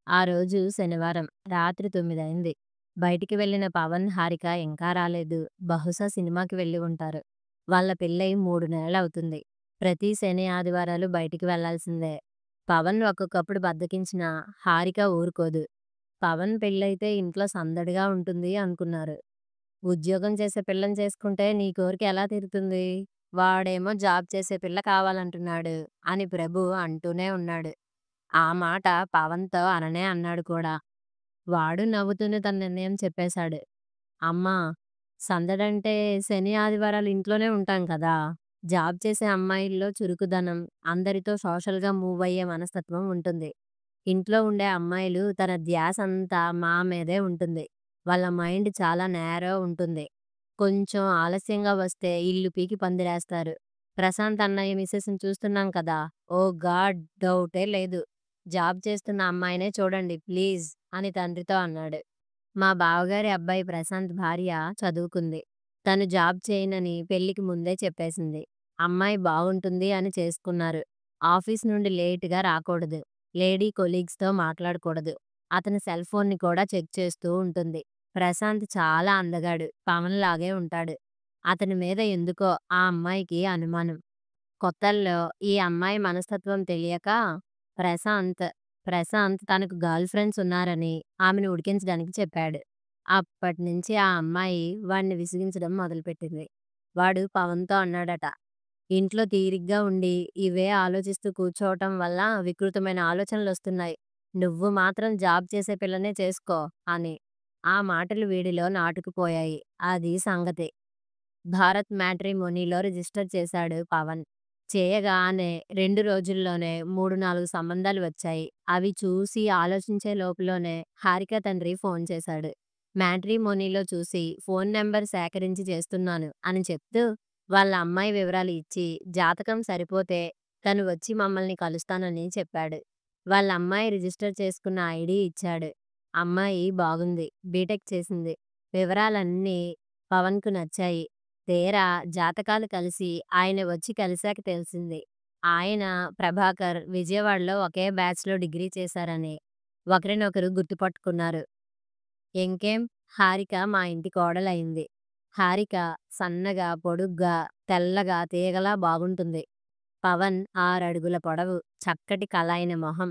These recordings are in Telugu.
ఆ రోజు శనివారం. రాత్రి 9 అయింది. బయటికి వెళ్ళిన పవన్, హారిక ఇంకా రాలేదు. బహుశా సినిమాకి వెళ్ళి ఉంటారు. వాళ్ళ పెళ్ళై 3 నెలలవుతుంది. ప్రతి శని, ఆదివారాలు బయటికి వెళ్ళాల్సిందే. పవన్ ఒక్కొక్కప్పుడు బద్ధకించినా హారిక ఊరుకోదు. పవన్ పెళ్ళైతే ఇంట్లో సందడిగా ఉంటుంది అనుకున్నారు. ఉద్యోగం చేసే పిల్లని చేసుకుంటే నీ కోరిక ఎలా తీరుతుంది? వాడేమో జాబ్ చేసే పిల్ల కావాలంటున్నాడు అని ప్రభు అంటూనే ఉన్నాడు. ఆ మాట పవన్‌తో అననే అన్నాడు కూడా. వాడు నవ్వుతూనే తన నిర్ణయం చెప్పేశాడు. అమ్మా! సందడంటే శని, ఆదివారాలు ఇంట్లోనే ఉంటాం కదా! జాబ్ చేసే అమ్మాయిల్లో చురుకుదనం, అందరితో సోషల్‌గా మూవ్ అయ్యే మనస్తత్వం ఉంటుంది. ఇంట్లో ఉండే అమ్మాయిలు తన ధ్యాసంతా మా మీదే ఉంటుంది. వాళ్ళ మైండ్ చాలా నేరో ఉంటుంది. కొంచెం ఆలస్యంగా వస్తే ఇల్లు పీకి పందిరేస్తారు. ప్రశాంత్ అన్నయ్య మిసెస్‌ని చూస్తున్నాం కదా! ఓహ్ గాడ్! డౌటే లేదు. జాబ్ చేస్తున్న అమ్మాయినే చూడండి ప్లీజ్ అని తండ్రితో అన్నాడు. మా బావగారి అబ్బాయి ప్రశాంత్ భార్య చదువుకుంది. తను జాబ్ చేయనని పెళ్లికి ముందే చెప్పేసింది. అమ్మాయి బాగుంటుంది అని చేసుకున్నారు. ఆఫీస్ నుండి లేట్‌గా రాకూడదు. లేడీ కొలీగ్స్‌తో మాట్లాడకూడదు. అతని సెల్ ఫోన్‌ని కూడా చెక్ చేస్తూ ఉంటుంది. ప్రశాంత్ చాలా అందగాడు. పవన్ లాగే ఉంటాడు. అతని మీద ఎందుకో ఆ అమ్మాయికి అనుమానం. కొత్తల్లో ఈ అమ్మాయి మనస్తత్వం తెలియక ప్రశాంత్, ప్రశాంత్ తనకు గర్ల్ ఫ్రెండ్స్ ఉన్నారని ఆమెను ఉడికించడానికి చెప్పాడు. అప్పటినుంచి ఆ అమ్మాయి వాడిని విసిగించడం మొదలుపెట్టింది. వాడు పవన్‌తో అన్నాడట. ఇంట్లో తీరిగ్గా ఉండి ఇవే ఆలోచిస్తూ కూర్చోవటం వల్ల వికృతమైన ఆలోచనలొస్తున్నాయి. నువ్వు మాత్రం జాబ్ చేసే పిల్లనే చేసుకో అని. ఆ మాటలు వీడిలో నాటుకుపోయాయి. అది సంగతి. భారత్ మ్యాట్రిమోనీలో రిజిస్టర్ చేశాడు పవన్. చేయగానే 2 రోజుల్లోనే 3, 4 సంబంధాలు వచ్చాయి. అవి చూసి ఆలోచించే లోపులోనే హారిక తండ్రి ఫోన్ చేశాడు. మ్యాట్రిమోనీలో చూసి ఫోన్ నంబర్ సేకరించి చేస్తున్నాను అని చెప్తూ వాళ్ళ అమ్మాయి వివరాలు ఇచ్చి జాతకం సరిపోతే తను వచ్చి మమ్మల్ని కలుస్తానని చెప్పాడు. వాళ్ళ అమ్మాయి రిజిస్టర్ చేసుకున్న ఐడీ ఇచ్చాడు. అమ్మాయి బాగుంది. బీటెక్ చేసింది. వివరాలన్నీ పవన్‌కు నచ్చాయి. తీరా జాతకాలు కలిసి ఆయన వచ్చి కలిసాక తెలిసింది. ఆయన, ప్రభాకర్ విజయవాడలో ఒకే బ్యాచ్‌లో డిగ్రీ చేశారని. ఒకరినొకరు గుర్తుపట్టుకున్నారు. ఇంకేం హారిక మా ఇంటి కోడలయింది. హారిక సన్నగా, పొడుగ్గా, తెల్లగా తీగలా బాగుంటుంది. పవన్ 6 అడుగుల పొడవు, చక్కటి కళాయిన మొహం.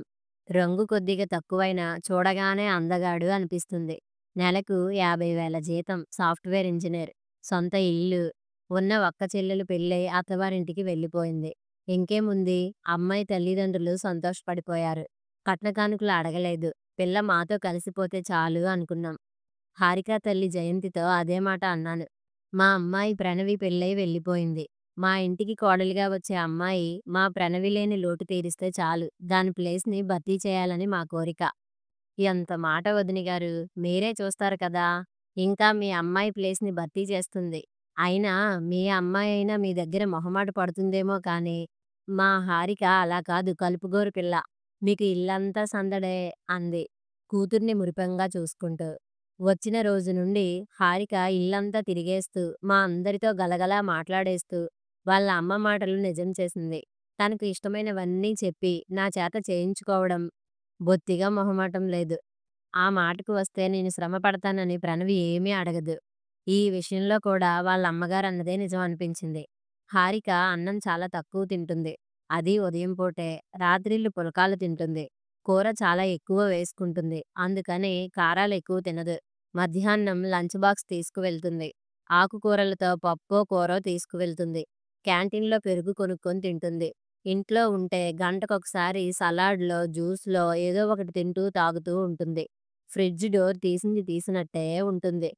రంగు కొద్దిగా తక్కువైనా చూడగానే అందగాడు అనిపిస్తుంది. నెలకు 50,000 జీతం, సాఫ్ట్‌వేర్ ఇంజినీర్. సొంత ఇల్లు. ఉన్న ఒక్క చెల్లెలు పెళ్ళై అత్తవారింటికి వెళ్ళిపోయింది. ఇంకేముంది అమ్మాయి తల్లిదండ్రులు సంతోషపడిపోయారు. కట్న కానుకలు అడగలేదు. పిల్ల మాతో కలిసిపోతే చాలు అనుకున్నాం. హారిక తల్లి జయంతితో అదే మాట అన్నాను. మా అమ్మాయి ప్రణవి పెళ్ళై వెళ్ళిపోయింది. మా ఇంటికి కోడలిగా వచ్చే అమ్మాయి మా ప్రణవి లేని లోటు తీరిస్తే చాలు. దాని ప్లేస్‌ని భర్తీ చేయాలని మా కోరిక. ఎంత మాట వదినగారు! మీరే చూస్తారు కదా! ఇంకా మీ అమ్మాయి ప్లేస్‌ని భర్తీ చేస్తుంది. అయినా మీ అమ్మాయైనా మీ దగ్గర మొహమాట పడుతుందేమో కానీ, మా హారిక అలా కాదు కలుపుగోరు పిల్ల. మీకు ఇల్లంతా సందడే అంది కూతుర్ని మురిపెంగా చూసుకుంటూ. వచ్చిన రోజు నుండి హారిక ఇల్లంతా తిరిగేస్తూ, మా అందరితో గలగలా మాట్లాడేస్తూ, వాళ్ళ అమ్మ మాటలు నిజం చేసింది. తనకు ఇష్టమైనవన్నీ చెప్పి, నా చేత చేయించుకోవడం బొత్తిగా మొహమాటం లేదు. ఆ మాటకు వస్తే నేను శ్రమ పడతానని ప్రణవి ఏమీ అడగదు. ఈ విషయంలో కూడా వాళ్ళ అమ్మగారన్నదే నిజం అనిపించింది. హారిక అన్నం చాలా తక్కువ తింటుంది. అది ఉదయం పూటే. రాత్రిళ్ళు పులకాలు తింటుంది. కూర చాలా ఎక్కువ వేసుకుంటుంది. అందుకని కారాలెక్కువ తినదు. మధ్యాహ్నం లంచ్ బాక్స్ తీసుకువెళ్తుంది. ఆకుకూరలతో పప్పో, కూరో తీసుకువెళ్తుంది. క్యాంటీన్‌లో పెరుగు కొనుక్కొని తింటుంది. ఇంట్లో ఉంటే గంటకొకసారి సలాడ్‌లో, జ్యూస్‌లో ఏదో ఒకటి తింటూ, తాగుతూ ఉంటుంది. ఫ్రిడ్జ్ డోర్ తీసింది తీసినట్టే ఉంటుంది.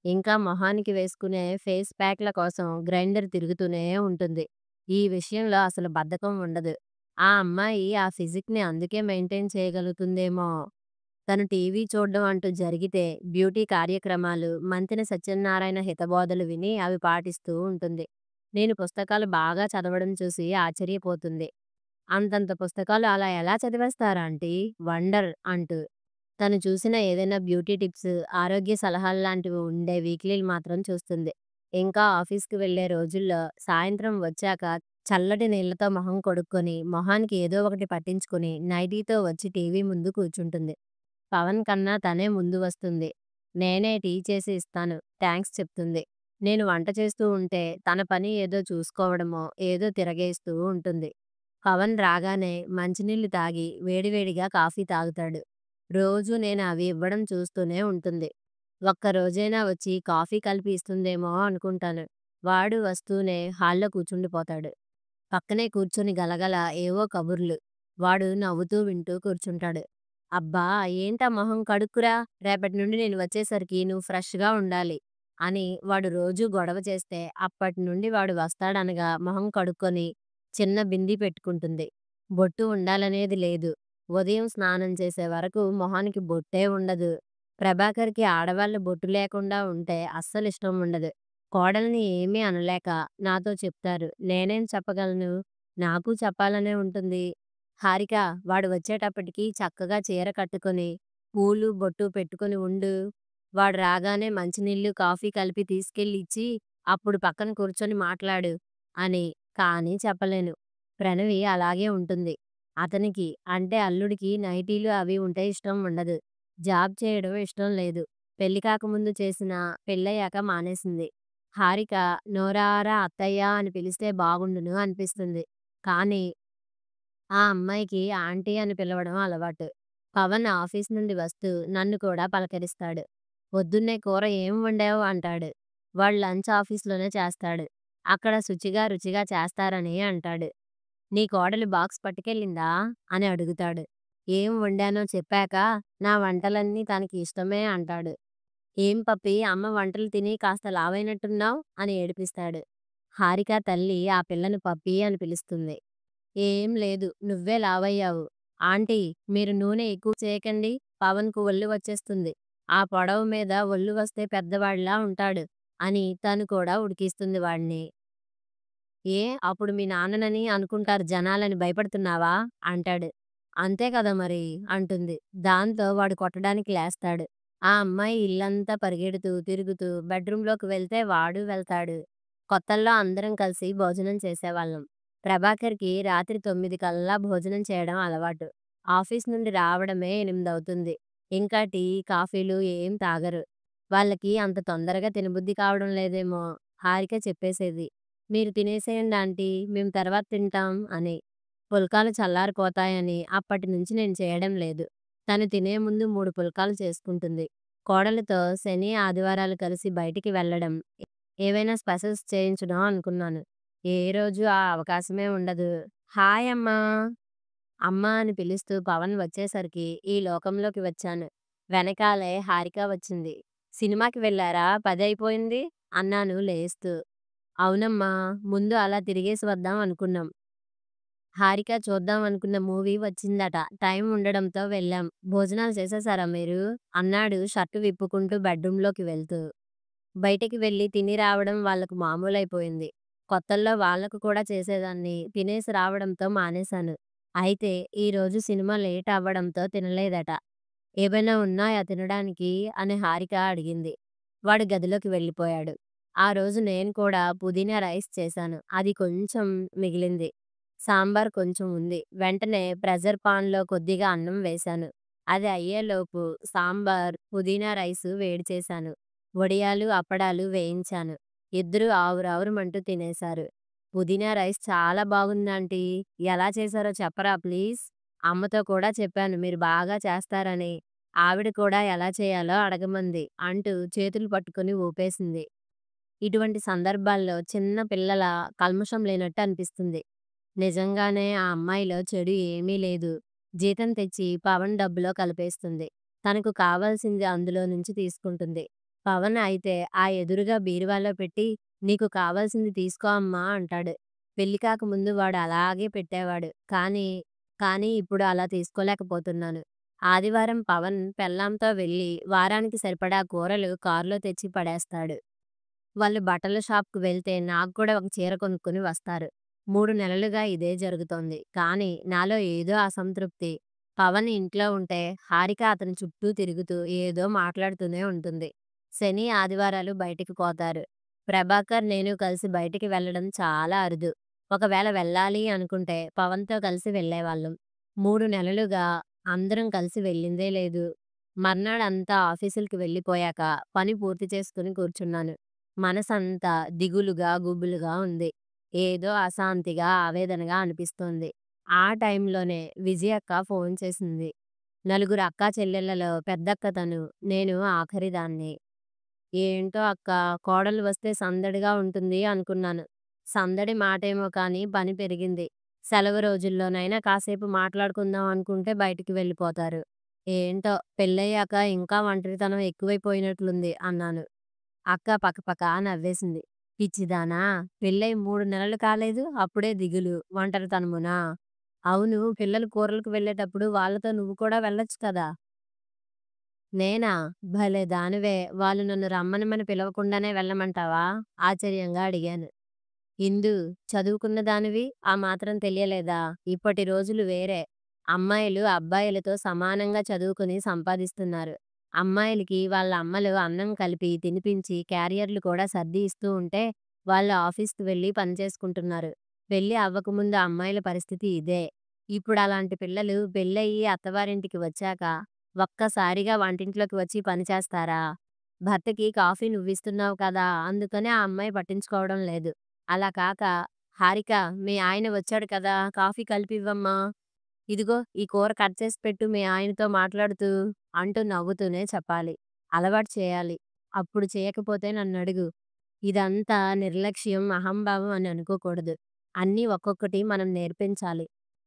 ఇంకా మొహానికి వేసుకునే ఫేస్ ప్యాక్‌ల కోసం గ్రైండర్ తిరుగుతూనే ఉంటుంది. ఈ విషయంలో అసలు బద్ధకం ఉండదు. ఆ అమ్మాయి ఆ ఫిజిక్‌ని అందుకే మెయింటైన్ చేయగలుగుతుందేమో! తను టీవీ చూడ్డం అంటూ జరిగితే బ్యూటీ కార్యక్రమాలు, మంతెన సత్యనారాయణ హితబోధలు విని అవి పాటిస్తూ ఉంటుంది. నేను పుస్తకాలు బాగా చదవడం చూసి ఆశ్చర్యపోతుంది. అంతంత పుస్తకాలు అలా ఎలా చదివేస్తారు ఆంటీ వండర్ అంటూ. తను చూసిన ఏదైనా బ్యూటీ టిప్స్, ఆరోగ్య సలహాల్లాంటివి ఉండే వీక్లీలు మాత్రం చూస్తుంది. ఇంకా ఆఫీస్‌కి వెళ్ళే రోజుల్లో సాయంత్రం వచ్చాక చల్లటి నీళ్లతో మొహం కడుక్కొని, మొహానికి ఏదో ఒకటి పట్టించుకొని, నైటీతో వచ్చి టీవీ ముందు కూర్చుంటుంది. పవన్ కన్నా తనే ముందు వస్తుంది. నేనే టీ చేసి ఇస్తాను. థాంక్స్ చెప్తుంది. నేను వంట చేస్తూ ఉంటే తన పని ఏదో చూసుకోవడమో, ఏదో తిరగేస్తూ ఉంటుంది. పవన్ రాగానే మంచినీళ్లు తాగి వేడివేడిగా కాఫీ తాగుతాడు. రోజూ నేను అవి ఇవ్వడం చూస్తూనే ఉంటుంది. ఒక్క రోజైనా వచ్చి కాఫీ కలిపి ఇస్తుందేమో అనుకుంటాను. వాడు వస్తూనే హాల్‌లో కూర్చుండిపోతాడు. పక్కనే కూర్చొని గలగల ఏవో కబుర్లు. వాడు నవ్వుతూ వింటూ కూర్చుంటాడు. అబ్బా! ఏంటా మొహం కడుక్కురా! రేపటి నుండి నేను వచ్చేసరికి నువ్వు ఫ్రెష్‌గా ఉండాలి అని వాడు రోజూ గొడవ చేస్తే అప్పటినుండి వాడు వస్తాడనగా మొహం కడుక్కొని చిన్న బిందీ పెట్టుకుంటుంది. బొట్టు ఉండాలనేది లేదు. ఉదయం స్నానం చేసే వరకు మొహానికి బొట్టే ఉండదు. ప్రభాకర్‌కి ఆడవాళ్ళు బొట్టు లేకుండా ఉంటే అస్సలిష్టం ఉండదు. కోడల్ని ఏమీ అనలేక నాతో చెప్తారు. నేనేం చెప్పగలను? నాకు చెప్పాలనే ఉంటుంది. హారిక వాడు వచ్చేటప్పటికి చక్కగా చీర కట్టుకొని, పూలు, బొట్టు పెట్టుకొని ఉండు. వాడు రాగానే మంచినీళ్ళు, కాఫీ కలిపి తీసుకెళ్ళి ఇచ్చి, అప్పుడు పక్కన కూర్చొని మాట్లాడు అని. కానీ చెప్పలేను. ప్రణవి అలాగే ఉంటుంది. అతనికి అంటే అల్లుడికి నైటీలు అవి ఉంటే ఇష్టం ఉండదు. జాబ్ చేయడం ఇష్టం లేదు. పెళ్లి కాకముందు చేసినా, పెళ్లయ్యాక మానేసింది. హారిక నోరారా అత్తయ్య అని పిలిస్తే బాగుండును అనిపిస్తుంది. కానీ ఆ అమ్మాయికి ఆంటీ అని పిలవడం అలవాటు. పవన్ ఆఫీస్ నుండి వస్తూ నన్ను కూడా పలకరిస్తాడు. పొద్దున్నే కూర ఏం వండావు అంటాడు. వాడు లంచ్ ఆఫీస్‌లోనే చేస్తాడు. అక్కడ శుచిగా, రుచిగా చేస్తారని అంటాడు. నీ కోడలు బాక్స్ పట్టుకెళ్ళిందా అని అడుగుతాడు. ఏం వండానో చెప్పాక నా వంటలన్నీ తనకి ఇష్టమే అంటాడు. ఏం పప్పీ అమ్మ వంటలు తిని కాస్త లావైనట్టున్నావ్ అని ఏడిపిస్తాడు. హారిక తల్లి ఆ పిల్లని పప్పీ అని పిలుస్తుంది. ఏం లేదు. నువ్వే లావయ్యావు. ఆంటీ మీరు నూనె ఎక్కువ చేయకండి. పవన్‌కు ఒళ్ళు వచ్చేస్తుంది. ఆ పొడవు మీద ఒళ్ళు వస్తే పెద్దవాడిలా ఉంటాడు అని తను కూడా ఉడికిస్తుంది వాడిని. ఏ అప్పుడు మీ నాన్ననని అనుకుంటారు జనాలని భయపడుతున్నావా? అంటాడు. అంతే కదా మరి అంటుంది. దాంతో వాడు కొట్టడానికి లేస్తాడు. ఆ అమ్మాయి ఇల్లంతా పరిగెడుతూ, తిరుగుతూ బెడ్‌రూమ్‌లోకి వెళ్తే వాడు వెళ్తాడు. కొత్తల్లో అందరం కలిసి భోజనం చేసేవాళ్ళం. ప్రభాకర్‌కి రాత్రి 9 కల్లా భోజనం చేయడం అలవాటు. ఆఫీస్ నుండి రావడమే 8 అవుతుంది. ఇంకా టీ, కాఫీలు ఏం తాగరు. వాళ్ళకి అంత తొందరగా తినబుద్ధి కావడం లేదేమో! హారిక చెప్పేసేది. మీరు తినేసేయండి ఆంటీ. మేము తర్వాత తింటాం అని. పుల్కాలు చల్లారిపోతాయని అప్పటినుంచి నేను చేయడం లేదు. తను తినే ముందు 3 పుల్కాలు చేసుకుంటుంది. కోడలితో శని, ఆదివారాలు కలిసి బయటికి వెళ్ళడం, ఏవైనా స్పెషల్స్ చేయించడం అనుకున్నాను. ఏ రోజు ఆ అవకాశమే ఉండదు. హాయ్ అమ్మా! అమ్మా అని పిలుస్తూ పవన్ వచ్చేసరికి ఈ లోకంలోకి వచ్చాను. వెనకాలే హారిక వచ్చింది. సినిమాకి వెళ్లారా? 10 అయిపోయింది అన్నాను లేస్తూ. అవునమ్మా! ముందు అలా తిరిగేసి వద్దాం అనుకున్నాం. హారిక చూద్దాం అనుకున్న మూవీ వచ్చిందట. టైం ఉండడంతో వెళ్ళాం. భోజనాలు చేసేసారా మీరు? అన్నాడు షర్టు విప్పుకుంటూ బెడ్‌రూమ్‌లోకి వెళ్తూ. బయటికి వెళ్లి తిని రావడం వాళ్ళకు మామూలైపోయింది. కొత్తల్లో వాళ్ళకు కూడా చేసేదాన్ని. తినేసి రావడంతో మానేశాను. అయితే ఈరోజు సినిమా లేట్ అవ్వడంతో తినలేదట. ఏవైనా ఉన్నాయా తినడానికి అని హారిక అడిగింది. వాడు గదిలోకి వెళ్ళిపోయాడు. ఆ రోజు నేను కూడా పుదీనా రైస్ చేశాను. అది కొంచెం మిగిలింది. సాంబార్ కొంచెం ఉంది. వెంటనే ప్రెషర్ పాన్‌లో కొద్దిగా అన్నం వేశాను. అది అయ్యేలోపు సాంబార్, పుదీనా రైసు వేడి చేశాను. వడియాలు, అప్పడాలు వేయించాను. ఇద్దరూ ఆవురావురుమంటూ తినేశారు. పుదీనా రైస్ చాలా బాగుందాంటీ. ఎలా చేశారో చెప్పరా ప్లీజ్? అమ్మతో కూడా చెప్పాను మీరు బాగా చేస్తారని. ఆవిడ కూడా ఎలా చేయాలో అడగమంది అంటూ చేతులు పట్టుకొని ఊపేసింది. ఇటువంటి సందర్భాల్లో చిన్న పిల్లల కల్మషం లేనట్టు అనిపిస్తుంది. నిజంగానే ఆ అమ్మాయిలో చెడు ఏమీ లేదు. జీతం తెచ్చి పవన్ డబ్బులో కలిపేస్తుంది. తనకు కావాల్సింది అందులో నుంచి తీసుకుంటుంది. పవన్ అయితే ఆ ఎదురుగా బీరువాలో పెట్టి నీకు కావాల్సింది తీసుకో అమ్మా అంటాడు. పెళ్లి కాకముందు వాడు అలాగే పెట్టేవాడు. కానీ ఇప్పుడు అలా తీసుకోలేకపోతున్నాను. ఆదివారం పవన్ పెళ్ళాంతో వెళ్ళి వారానికి సరిపడా కూరలు కారులో తెచ్చి పడేస్తాడు. వాళ్ళు బట్టల షాప్‌కి వెళ్తే నాకు కూడా ఒక చీర కొనుక్కొని వస్తారు. 3 నెలలుగా ఇదే జరుగుతోంది. కానీ నాలో ఏదో అసంతృప్తి. పవన్ ఇంట్లో ఉంటే హారిక అతని చుట్టూ తిరుగుతూ ఏదో మాట్లాడుతూనే ఉంటుంది. శని, ఆదివారాలు బయటికి పోతారు. ప్రభాకర్, నేను కలిసి బయటికి వెళ్ళడం చాలా అరుదు. ఒకవేళ వెళ్ళాలి అనుకుంటే పవన్‌తో కలిసి వెళ్ళేవాళ్ళం. 3 నెలలుగా అందరం కలిసి వెళ్ళిందే లేదు. మర్నాడంతా ఆఫీసులకి వెళ్ళిపోయాక పని పూర్తి చేసుకుని కూర్చున్నాను. మనసంతా దిగులుగా, గుబులుగా ఉంది. ఏదో అశాంతిగా, ఆవేదనగా అనిపిస్తోంది. ఆ టైంలోనే విజయక్క ఫోన్ చేసింది. నలుగురు అక్కా చెల్లెళ్ళలో పెద్దక్క తను. నేను ఆఖరిదాన్ని. ఏంటో అక్కా, కోడలు వస్తే సందడిగా ఉంటుంది అనుకున్నాను. సందడి మాటేమో కానీ పని పెరిగింది. సెలవు రోజుల్లోనైనా కాసేపు మాట్లాడుకుందాం అనుకుంటే బయటికి వెళ్ళిపోతారు. ఏంటో పెళ్ళయ్యాక ఇంకా ఒంటరితనం ఎక్కువైపోయినట్లుంది అన్నాను. అక్క పకపక నవ్వేసింది. పిచ్చిదానా! పెళ్ళై 3 నెలలు కాలేదు. అప్పుడే దిగులు, ఒంటరితనమునా? అవును, పిల్లలు కూరలకు వెళ్ళేటప్పుడు వాళ్ళతో నువ్వు కూడా వెళ్ళొచ్చు కదా! నేనా? భలే దానివే! వాళ్ళు నన్ను రమ్మనమని పిలవకుండానే వెళ్ళమంటావా? ఆశ్చర్యంగా అడిగాను. ఇందూ, చదువుకున్న దానివి, ఆ మాత్రం తెలియలేదా? ఇప్పటి రోజులు వేరే. అమ్మాయిలు అబ్బాయిలతో సమానంగా చదువుకుని సంపాదిస్తున్నారు. అమ్మాయిలకి వాళ్ళ అమ్మలు అన్నం కలిపి తినిపించి క్యారియర్లు కూడా సర్ది ఇస్తూ ఉంటే వాళ్ళు ఆఫీస్‌కి వెళ్ళి పని చేసుకుంటున్నారు. పెళ్లి అవ్వకముందు అమ్మాయిల పరిస్థితి ఇదే. ఇప్పుడు అలాంటి పిల్లలు పెళ్ళయి అత్తవారింటికి వచ్చాక ఒక్కసారిగా వంటింట్లోకి వచ్చి పని చేస్తారా? భర్తకి కాఫీ నువ్విస్తున్నావు కదా! అందుకని ఆ అమ్మాయి పట్టించుకోవడం లేదు. అలా కాక, హారిక, మీ ఆయన వచ్చాడు కదా! కాఫీ కలిపివ్వమ్మా. ఇదిగో ఈ కూర కట్ చేసి పెట్టు మీ ఆయనతో మాట్లాడుతూ అంటూ నవ్వుతూనే చెప్పాలి. అలవాటు చేయాలి. అప్పుడు చేయకపోతే నన్నడుగు. ఇదంతా నిర్లక్ష్యం, అహంభావం అని అనుకోకూడదు. అన్నీ ఒక్కొక్కటి మనం నేర్పించాలి.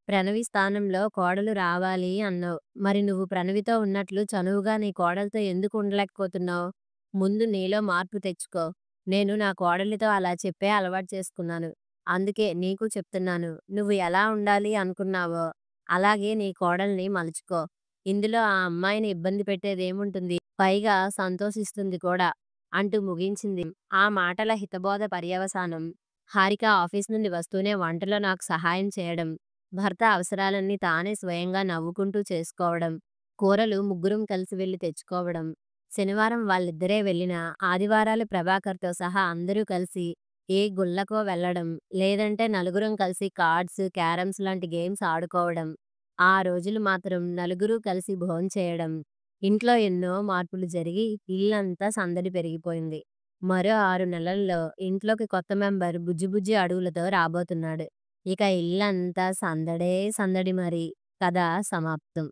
ప్రణవి స్థానంలో కోడలు రావాలి అన్నావు. మరి నువ్వు ప్రణవితో ఉన్నట్లు చనువుగా నీ కోడలితో ఎందుకు ఉండలేకపోతున్నావు? ముందు నీలో మార్పు తెచ్చుకో. నేను నా కోడలితో అలా చెప్పే అలవాటు చేసుకున్నాను. అందుకే నీకు చెప్తున్నాను. నువ్వు ఎలా ఉండాలి అనుకున్నావో అలాగే నీ కోడల్ని మలుచుకో. ఇందులో ఆ అమ్మాయిని ఇబ్బంది పెట్టేదేముంటుంది? పైగా సంతోషిస్తుంది కూడా అంటూ ముగించింది. ఆ మాటల హితబోధ పర్యవసానం హారిక ఆఫీస్ నుండి వస్తూనే వంటలో నాకు సహాయం చేయడం, భర్త అవసరాలన్నీ తానే స్వయంగా నవ్వుకుంటూ చేసుకోవడం, కూరలు ముగ్గురం కలిసి వెళ్లి తెచ్చుకోవడం, శనివారం వాళ్ళిద్దరే వెళ్ళినా ఆదివారాలు ప్రభాకర్‌తో సహా అందరూ కలిసి ఏ గుళ్ళకో వెళ్ళడం, లేదంటే నలుగురం కలిసి కార్డ్స్, క్యారమ్స్ లాంటి గేమ్స్ ఆడుకోవడం. ఆ రోజులు మాత్రం నలుగురూ కలిసి భోంచేయడం. ఇంట్లో ఎన్నో మార్పులు జరిగి ఇల్లంతా సందడి పెరిగిపోయింది. మరో 6 నెలల్లో ఇంట్లోకి కొత్త మెంబర్ బుజ్జి బుజ్జి అడుగులతో రాబోతున్నాడు. ఇక ఇల్లంతా సందడే సందడి మరి. కథ సమాప్తం.